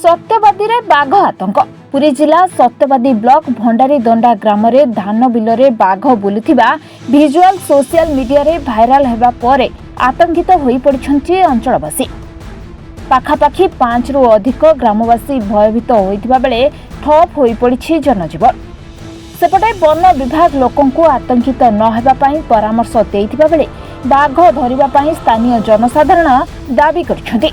सत्यवादी रे बाघ आतंक। पुरी जिला सत्यवादी ब्लॉक भंडारी दंडा ग्राम रे धान बिल रे बाघ बुलुथिबा विजुअल सोशल मीडिया रे भाइराल हेबा परे आतंकित होई पड़िछन्ति अंचलवासी। पाखापाखी 5 रु अधिक ग्रामवासी भयभीत होइथिबा बेले ठप होई पड़िछि जनजीवन। सेपटे वन विभाग लोकंकु आतंकित न हेबा पई परामर्श देइथिबा बेले बाघ धरिबा पई स्थानीय जनसाधारण दाबी करछन्ति।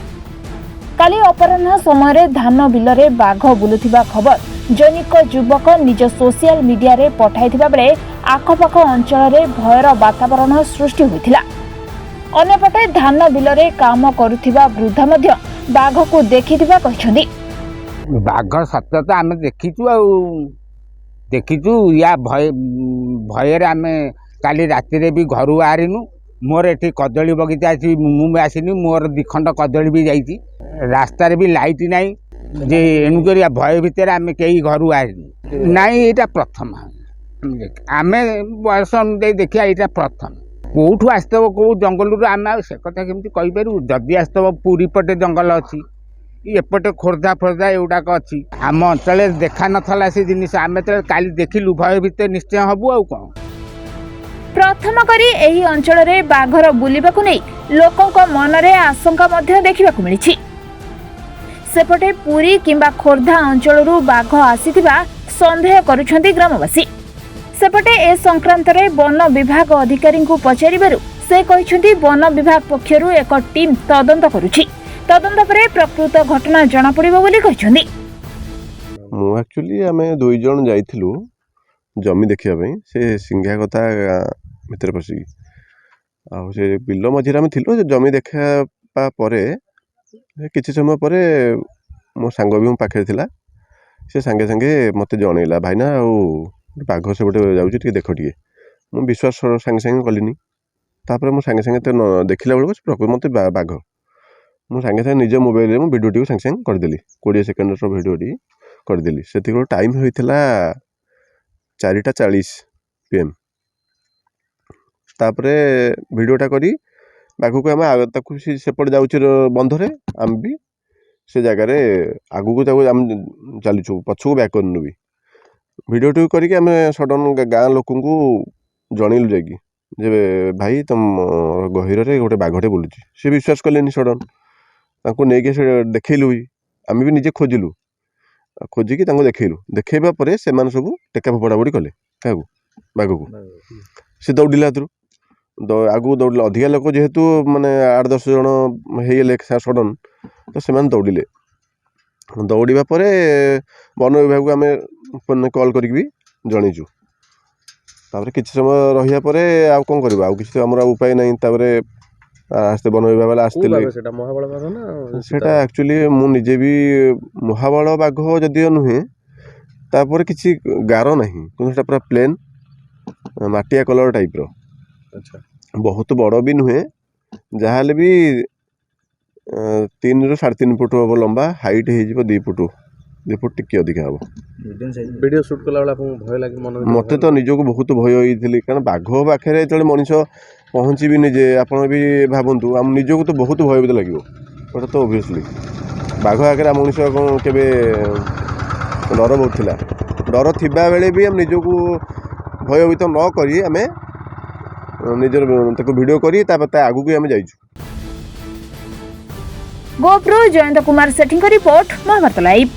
काली अपराह्न समय धान बिल रे बाघ बुलुथिबा खबर जनिक युवक निज सोशल मीडिया रे पठाइथिबा बेले आखपाख अंचल रे भयर वातावरण सृष्टि होइथिला। अन्यपटे धान बिल रे काम करुथिबा वृद्धा मध्य बाघ को देखिथिबा कहछन्ति। बाघ सत्यता आमे देखिचु या भय रे आमे काली राति रे भी घर आरिनु। मोर एठी कदली बगीचा अछि, मु आसिनी मोर दिखंड कदली भी जाइछि। रास्ता रे भी लाइट नाही जे एनु करिया भय भितर आमे केही घर आरिनु नाही। एटा प्रथम आमे बयस अनुसार देखिया एटा प्रथम कोठु आस्तव को जंगल रु आमे से कथा केमति कहि पारु। जदि आस्तव पूरी पटे जंगल अछि, एपटे खोर्धा फोर्धा एउडाक अछि। आम अंचल देखा नथला से जिनिस आमे त काली देखिलु भय भितर निश्चय हबु। आ कोन प्रथम करी एही अंचल रे बाघर बुलिबाकु नै लोकंक मन रे आशंका मध्य देखिबाकु मिलिछि। सेपटे पुरी किंबा खोर्धा अंचल रु बाघ आसीथिबा संदेह करुछन्ति ग्रामवासी। सेपटे ए संक्रांत रे वन विभाग अधिकारी को पचारिबारु से कहिछन्ति वन विभाग पक्षरु एक टीम तदंत करुछि। तदंत परे प्रकृत घटना जणा पड़िबो बोली कहिछन्ति। मु एक्चुअली आमे दुई जण जाइथिलु जमी देखिया पई। से सिंघा कथा भितर पसी आ से बिल्लो मझिरा में थिलु जमी देखा परे किछि समय परे मो सांग भी मो पाखे थिला। से संगे संगे मते जणैला भाईना आ बाघ से बटे जाउछि टिके देखो टिके। मु विश्वास संगे संगे कलिनी। तापर मु संगे संगे त देखिला बेलको प्रकृति मते बाघ मु संगे संगे निज मोबाइल रे मु वीडियो टी संगे संगे कर देली। 20 सेकंड रो वीडियो टी कर देली। सेति टाइम होइथिला 4:40 PM। तापरे वीडियोटा करी बाघ को आम ताकू सेपट जाऊँ बंधरे आम भी से जगार आगू को आम चलुचु पछक बैक करनु भी वीडियो करके आम सडन गाँ लोक जनइलु जाकि जे भाई तुम गहिर रे गोटे बाघटे बुलूची। सी विश्वास कले सडन नहीं देखलु भी आम भी निजे खोजिलु खोजिकी देखलु। देखा पर से सब टेका फोपड़ा फोड़ी कले क्या बाघ को सी दौड़ा आगू दौड़े अधिका लोक जेहेतु माने 8-10 जन होगले सडन तो से दौड़े। दौड़ा पर वन विभाग को आम कल कर जनईचु। तापर किसी समय रहा पर आउ कौन करवा आउ किसी आमर उपाय नहीं। तापर आस्ते वन विभाग वाला आसते सेटा एक्चुअली मु निजे भी महाबल बाघ जदिओ नुहे तापर किसी गार ना कि पूरा प्लेन माटिया कलर टाइप रो। अच्छा बहुत बड़ भी नुहे जहाँ भी 3 ରୁ 3.5 फुट हम लंबा हाइट हो 2 फुट टिके अधिक हम। वीडियो शूट कला वाला भय लागे मन मते तो निजको बहुत भय होइथिली कारण बाघ पाखे जो मनीष पहुँची भी निजे आपण भी भावतु आम निजको तो बहुत भयभीत लगे। गोटे तो ओबियसली बाघ आगे मनीष केबे डर बहुत थिला। डर थिबा बेले भी आम निजको भयभीत न करी आमे निजर वीडियो करी आगू भी आम जाइछु। गोप्रो जयंत कुमार सेठी रिपोर्ट महाभारत लाइव।